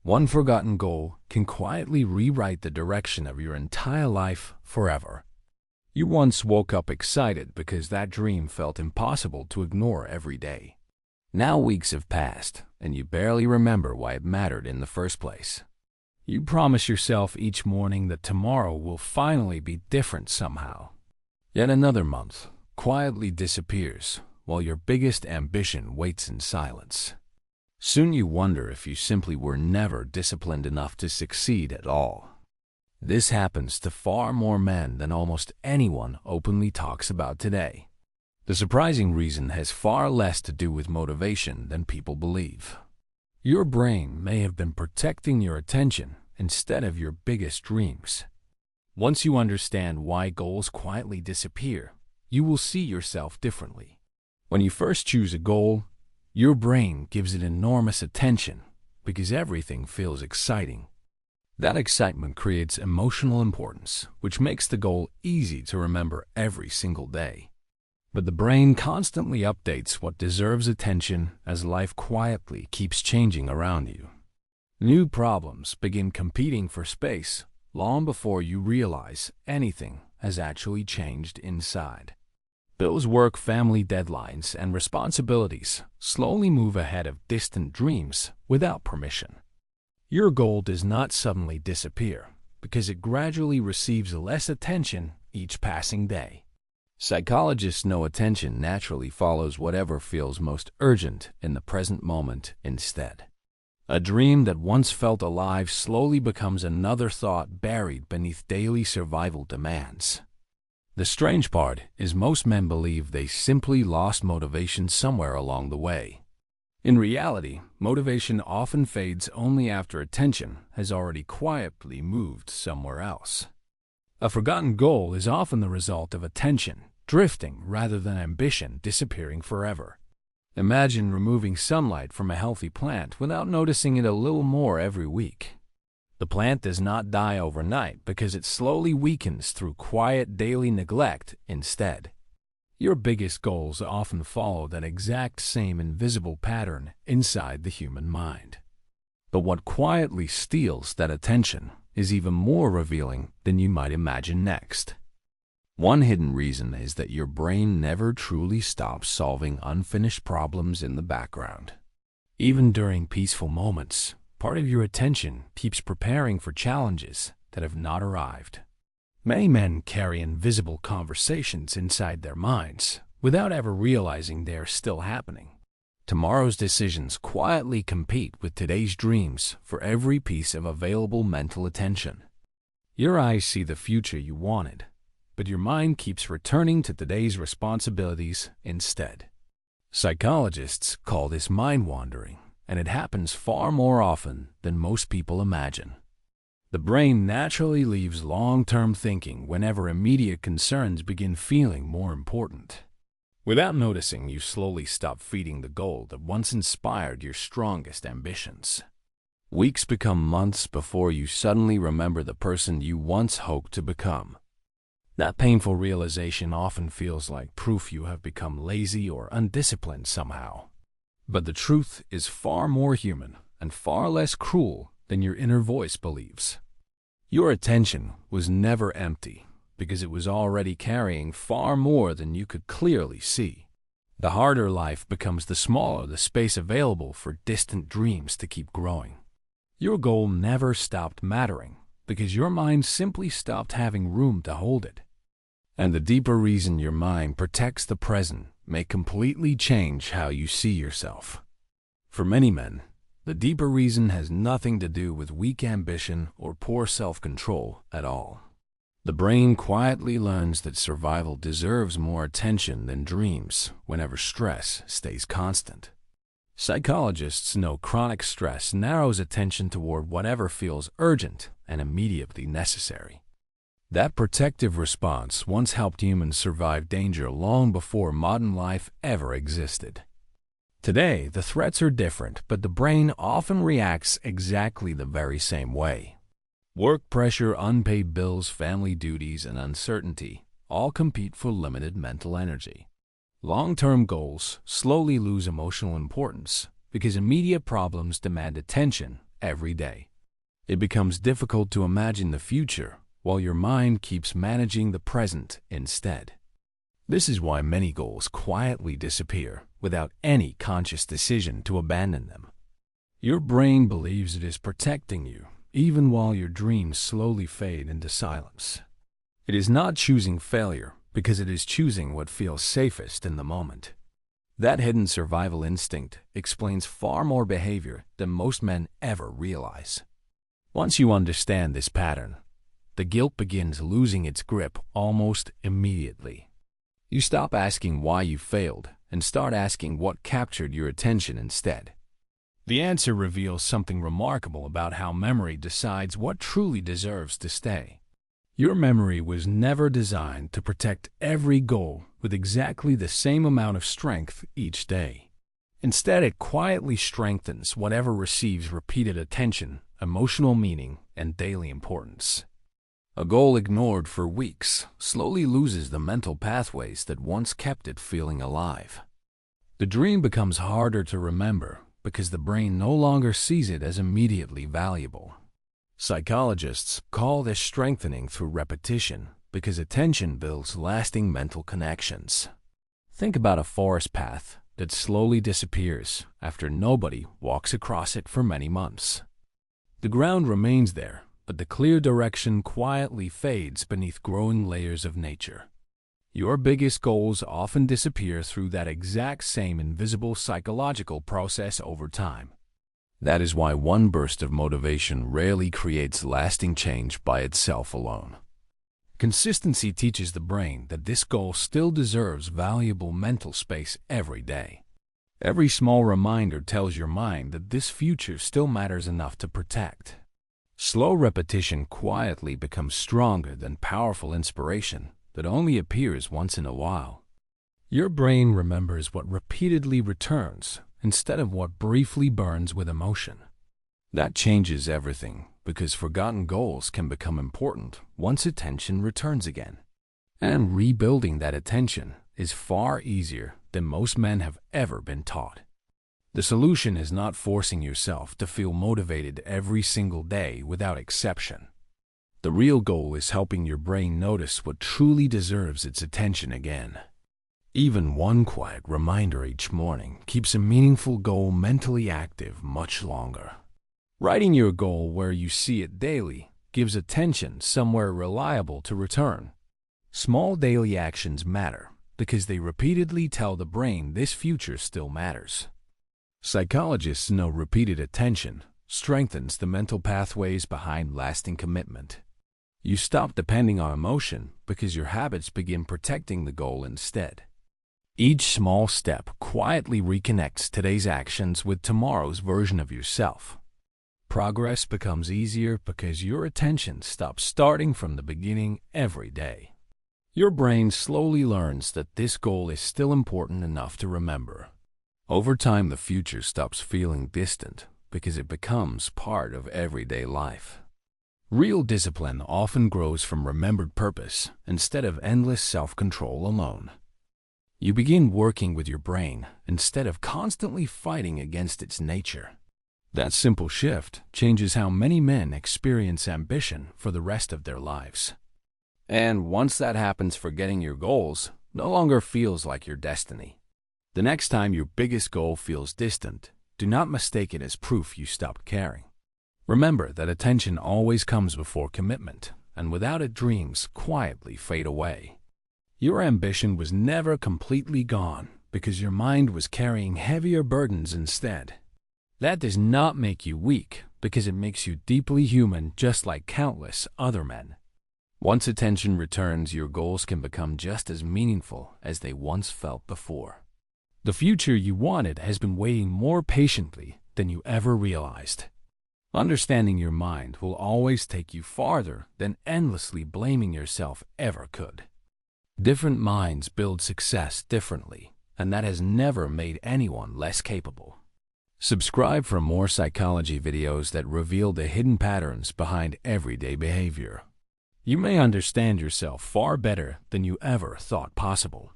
One forgotten goal can quietly rewrite the direction of your entire life forever. You once woke up excited because that dream felt impossible to ignore every day. Now weeks have passed, and you barely remember why it mattered in the first place. You promise yourself each morning that tomorrow will finally be different somehow. Yet another month quietly disappears while your biggest ambition waits in silence. Soon you wonder if you simply were never disciplined enough to succeed at all. This happens to far more men than almost anyone openly talks about today. The surprising reason has far less to do with motivation than people believe. Your brain may have been protecting your attention instead of your biggest dreams. Once you understand why goals quietly disappear, you will see yourself differently. When you first choose a goal, your brain gives it enormous attention because everything feels exciting. That excitement creates emotional importance, which makes the goal easy to remember every single day. But the brain constantly updates what deserves attention as life quietly keeps changing around you. New problems begin competing for space long before you realize anything has actually changed inside. Bills, work, family deadlines, and responsibilities slowly move ahead of distant dreams without permission. Your goal does not suddenly disappear because it gradually receives less attention each passing day. Psychologists know attention naturally follows whatever feels most urgent in the present moment instead. A dream that once felt alive slowly becomes another thought buried beneath daily survival demands. The strange part is most men believe they simply lost motivation somewhere along the way. In reality, motivation often fades only after attention has already quietly moved somewhere else. A forgotten goal is often the result of attention drifting rather than ambition disappearing forever. Imagine removing sunlight from a healthy plant without noticing it a little more every week. The plant does not die overnight because it slowly weakens through quiet daily neglect instead. Your biggest goals often follow that exact same invisible pattern inside the human mind. But what quietly steals that attention is even more revealing than you might imagine next. One hidden reason is that your brain never truly stops solving unfinished problems in the background. Even during peaceful moments, part of your attention keeps preparing for challenges that have not arrived. Many men carry invisible conversations inside their minds without ever realizing they are still happening. Tomorrow's decisions quietly compete with today's dreams for every piece of available mental attention. Your eyes see the future you wanted, but your mind keeps returning to today's responsibilities instead. Psychologists call this mind wandering, and it happens far more often than most people imagine. The brain naturally leaves long-term thinking whenever immediate concerns begin feeling more important. Without noticing, you slowly stop feeding the goal that once inspired your strongest ambitions. Weeks become months before you suddenly remember the person you once hoped to become. That painful realization often feels like proof you have become lazy or undisciplined somehow. But the truth is far more human and far less cruel than your inner voice believes. Your attention was never empty because it was already carrying far more than you could clearly see. The harder life becomes, the smaller the space available for distant dreams to keep growing. Your goal never stopped mattering because your mind simply stopped having room to hold it. And the deeper reason your mind protects the present may completely change how you see yourself. For many men, the deeper reason has nothing to do with weak ambition or poor self-control at all. The brain quietly learns that survival deserves more attention than dreams whenever stress stays constant. Psychologists know chronic stress narrows attention toward whatever feels urgent and immediately necessary. That protective response once helped humans survive danger long before modern life ever existed. Today, the threats are different, but the brain often reacts exactly the very same way. Work pressure, unpaid bills, family duties, and uncertainty all compete for limited mental energy. Long-term goals slowly lose emotional importance because immediate problems demand attention every day. It becomes difficult to imagine the future while your mind keeps managing the present instead. This is why many goals quietly disappear without any conscious decision to abandon them. Your brain believes it is protecting you, even while your dreams slowly fade into silence. It is not choosing failure because it is choosing what feels safest in the moment. That hidden survival instinct explains far more behavior than most men ever realize. Once you understand this pattern, the guilt begins losing its grip almost immediately. You stop asking why you failed and start asking what captured your attention instead. The answer reveals something remarkable about how memory decides what truly deserves to stay. Your memory was never designed to protect every goal with exactly the same amount of strength each day. Instead, it quietly strengthens whatever receives repeated attention, emotional meaning, and daily importance. A goal ignored for weeks slowly loses the mental pathways that once kept it feeling alive. The dream becomes harder to remember because the brain no longer sees it as immediately valuable. Psychologists call this strengthening through repetition because attention builds lasting mental connections. Think about a forest path that slowly disappears after nobody walks across it for many months. The ground remains there, but the clear direction quietly fades beneath growing layers of nature. Your biggest goals often disappear through that exact same invisible psychological process over time. That is why one burst of motivation rarely creates lasting change by itself alone. Consistency teaches the brain that this goal still deserves valuable mental space every day. Every small reminder tells your mind that this future still matters enough to protect. Slow repetition quietly becomes stronger than powerful inspiration that only appears once in a while. Your brain remembers what repeatedly returns instead of what briefly burns with emotion. That changes everything because forgotten goals can become important once attention returns again. And rebuilding that attention is far easier than most men have ever been taught. The solution is not forcing yourself to feel motivated every single day without exception. The real goal is helping your brain notice what truly deserves its attention again. Even one quiet reminder each morning keeps a meaningful goal mentally active much longer. Writing your goal where you see it daily gives attention somewhere reliable to return. Small daily actions matter because they repeatedly tell the brain this future still matters. Psychologists know repeated attention strengthens the mental pathways behind lasting commitment. You stop depending on emotion because your habits begin protecting the goal instead. Each small step quietly reconnects today's actions with tomorrow's version of yourself. Progress becomes easier because your attention stops starting from the beginning every day. Your brain slowly learns that this goal is still important enough to remember. Over time, the future stops feeling distant because it becomes part of everyday life. Real discipline often grows from remembered purpose instead of endless self-control alone. You begin working with your brain instead of constantly fighting against its nature. That simple shift changes how many men experience ambition for the rest of their lives. And once that happens, forgetting your goals no longer feels like your destiny. The next time your biggest goal feels distant, do not mistake it as proof you stopped caring. Remember that attention always comes before commitment, and without it, dreams quietly fade away. Your ambition was never completely gone because your mind was carrying heavier burdens instead. That does not make you weak because it makes you deeply human, just like countless other men. Once attention returns, your goals can become just as meaningful as they once felt before. The future you wanted has been waiting more patiently than you ever realized. Understanding your mind will always take you farther than endlessly blaming yourself ever could. Different minds build success differently, and that has never made anyone less capable. Subscribe for more psychology videos that reveal the hidden patterns behind everyday behavior. You may understand yourself far better than you ever thought possible.